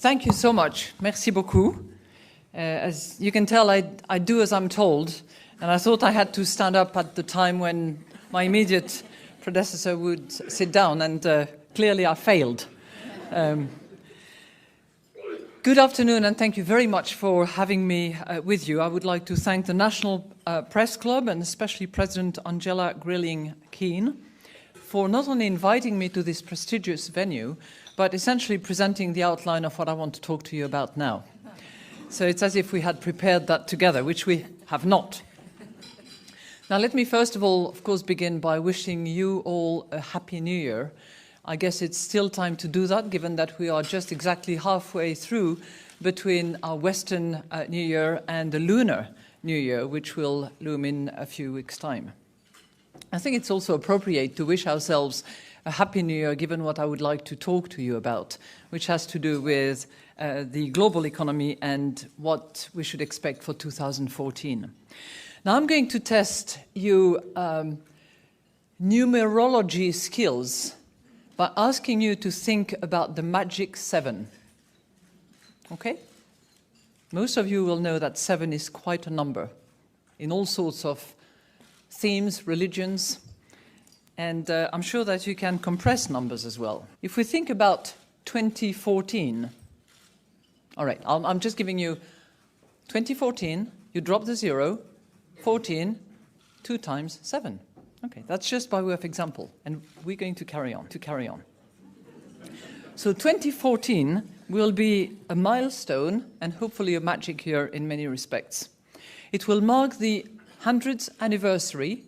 Thank you so much. Merci beaucoup. As you can tell, I do as I'm told, and I thought I had to stand up at the time when my immediate predecessor would sit down, and clearly I failed. Good afternoon, and thank you very much for having me with you. I would like to thank the National Press Club, and especially President Angela Grilling-Keane, for not only inviting me to this prestigious venue, but essentially presenting the outline of what I want to talk to you about now. So it's as if we had prepared that together, which we have not. Now, let me first of all, of course, begin by wishing you all a Happy New Year. I guess it's still time to do that, given that we are just exactly halfway through between our Western New Year and the Lunar New Year, which will loom in a few weeks' time. I think it's also appropriate to wish ourselves a Happy New Year, given what I would like to talk to you about, which has to do with the global economy and what we should expect for 2014. Now, I'm going to test you numerology skills by asking you to think about the magic 7. Okay? Most of you will know that 7 is quite a number in all sorts of themes, religions, and I'm sure that you can compress numbers as well. If we think about 2014, all right, I'm just giving you 2014, you drop the 0, 14, 2 times 7. Okay, that's just by way of example, and we're going to carry on. So 2014 will be a milestone and hopefully a magic year in many respects. It will mark the 100th anniversary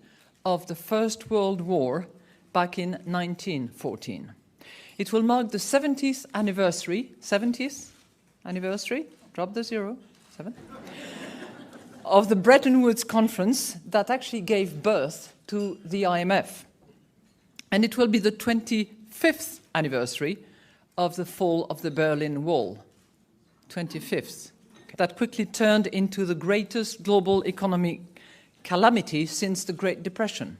of the First World War back in 1914. It will mark the 70th anniversary, drop the 0, 7, of the Bretton Woods Conference that actually gave birth to the IMF. And it will be the 25th anniversary of the fall of the Berlin Wall, 25th. That quickly turned into the greatest global economic calamity since the Great Depression.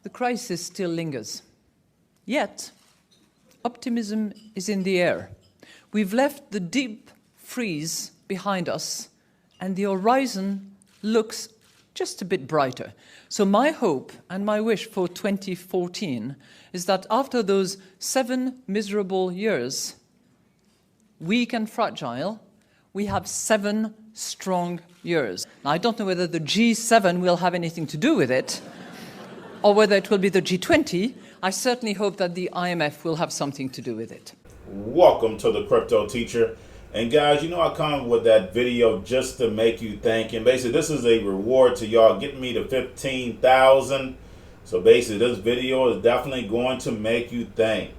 The crisis still lingers. Yet, optimism is in the air. We've left the deep freeze behind us, and the horizon looks just a bit brighter. So my hope and my wish for 2014 is that after those 7 miserable years, weak and fragile, we have 7 strong years. Now, I don't know whether the G7 will have anything to do with it, or whether it will be the G20. I certainly hope that the IMF will have something to do with it. Welcome to the Cryptoteacher. And guys, you know I come with that video just to make you think. And basically, this is a reward to y'all getting me to 15,000. So basically, this video is definitely going to make you think.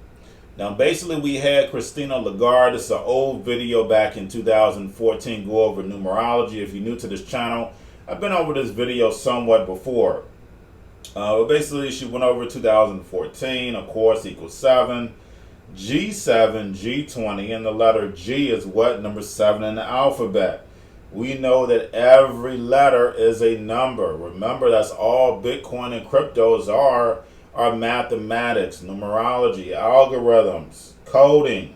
Now, basically, we had Christina Lagarde. It's an old video back in 2014. Go over numerology. If you're new to this channel, I've been over this video somewhat before. But basically, she went over 2014, of course, equals 7. G7, G20, and the letter G is what? Number 7 in the alphabet. We know that every letter is a number. Remember, that's all Bitcoin and cryptos are mathematics, numerology, algorithms, coding.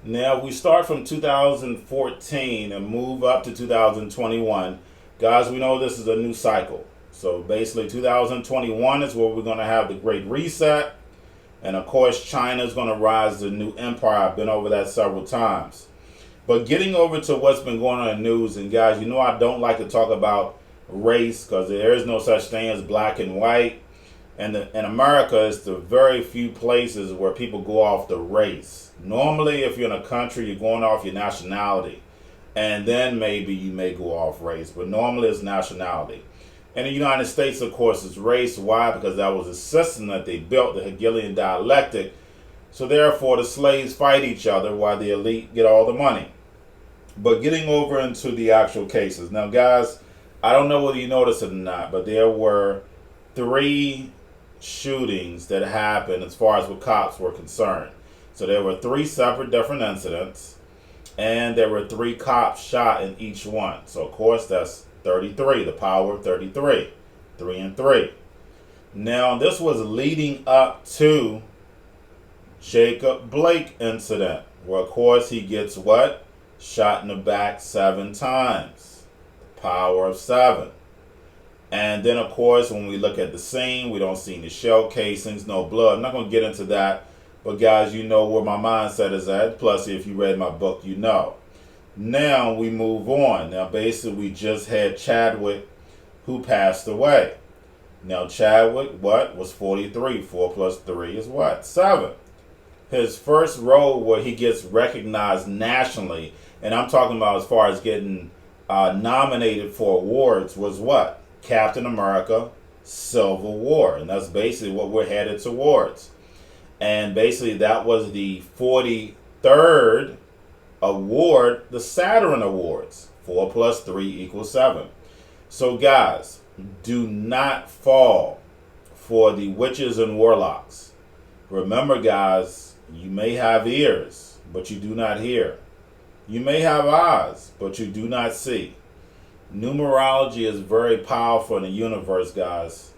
Now, we start from 2014 and move up to 2021. Guys, we know this is a new cycle. So basically, 2021 is where we're going to have the Great Reset. And of course, China is going to rise as a new empire. I've been over that several times. But getting over to what's been going on in the news, and guys, you know I don't like to talk about race because there is no such thing as black and white. And in America, it's the very few places where people go off the race. Normally, if you're in a country, you're going off your nationality. And then maybe you may go off race. But normally, it's nationality. In the United States, of course, it's race. Why? Because that was a system that they built, the Hegelian dialectic. So therefore, the slaves fight each other while the elite get all the money. But getting over into the actual cases. Now, guys, I don't know whether you noticed it or not, but there were 3 shootings that happened as far as what cops were concerned. So there were 3 separate different incidents, and there were 3 cops shot in each one. So, of course, that's 33, the power of 33, 3 and 3. Now, this was leading up to Jacob Blake incident, where of course he gets what? Shot in the back 7 times. The power of 7. And then of course when we look at the scene, we don't see any shell casings, no blood. I'm not going to get into that, but guys, you know where my mindset is at. Plus, if you read my book, you know. Now we move on. Now basically we just had Chadwick who passed away. Now Chadwick, what, was 43. 4 plus 3 is what? 7. His first role where he gets recognized nationally, and I'm talking about as far as getting nominated for awards, was what? Captain America Civil War. And that's basically what we're headed towards. And basically that was the 43rd award, the Saturn Awards. 4 plus 3 equals 7. So guys, do not fall for the witches and warlocks. Remember guys, you may have ears, but you do not hear. You may have eyes, but you do not see. Numerology is very powerful in the universe, guys.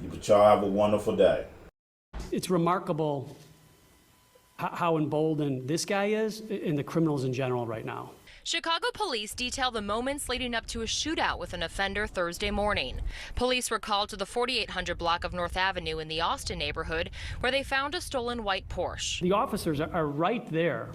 But y'all have a wonderful day. It's remarkable how emboldened this guy is and the criminals in general right now. Chicago police detail the moments leading up to a shootout with an offender Thursday morning. Police were called to the 4800 block of North Avenue in the Austin neighborhood, where they found a stolen white Porsche. The officers are right there,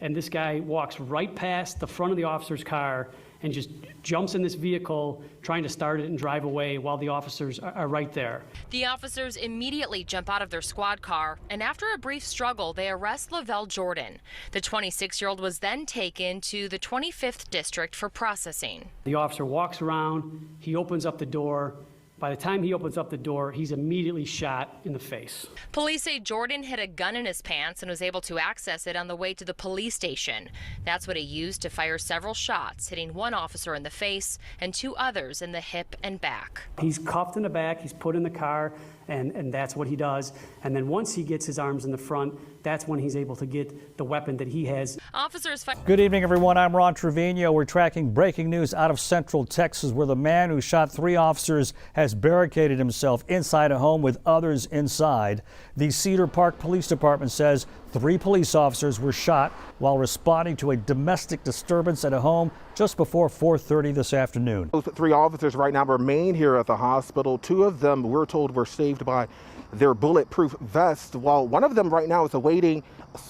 and this guy walks right past the front of the officer's car and just jumps in this vehicle, trying to start it and drive away while the officers are right there. The officers immediately jump out of their squad car, and after a brief struggle, they arrest Lavelle Jordan. The 26-year-old was then taken to the 25th district for processing. The officer walks around, he opens up the door. By the time he opens up the door, he's immediately shot in the face. Police say Jordan hid a gun in his pants and was able to access it on the way to the police station. That's what he used to fire several shots, hitting one officer in the face and 2 others in the hip and back. He's cuffed in the back, he's put in the car, and that's what he does. And then once he gets his arms in the front, that's when he's able to get the weapon that he has. Officers Good evening, everyone. I'm Ron Trevino. We're tracking breaking news out of Central Texas, where the man who shot 3 officers has barricaded himself inside a home with others inside. The Cedar Park Police Department says 3 police officers were shot while responding to a domestic disturbance at a home just before 4:30 this afternoon. Those 3 officers right now remain here at the hospital. 2 of them, we're told, were saved by their bulletproof vests, while one of them right now is awaiting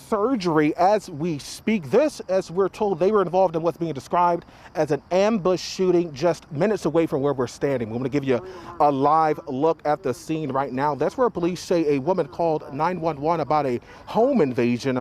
surgery as we speak. This, as we're told, they were involved in what's being described as an ambush shooting just minutes away from where we're standing. We're going to give you a live look at the scene right now. That's where police say a woman called 911 about a home invasion.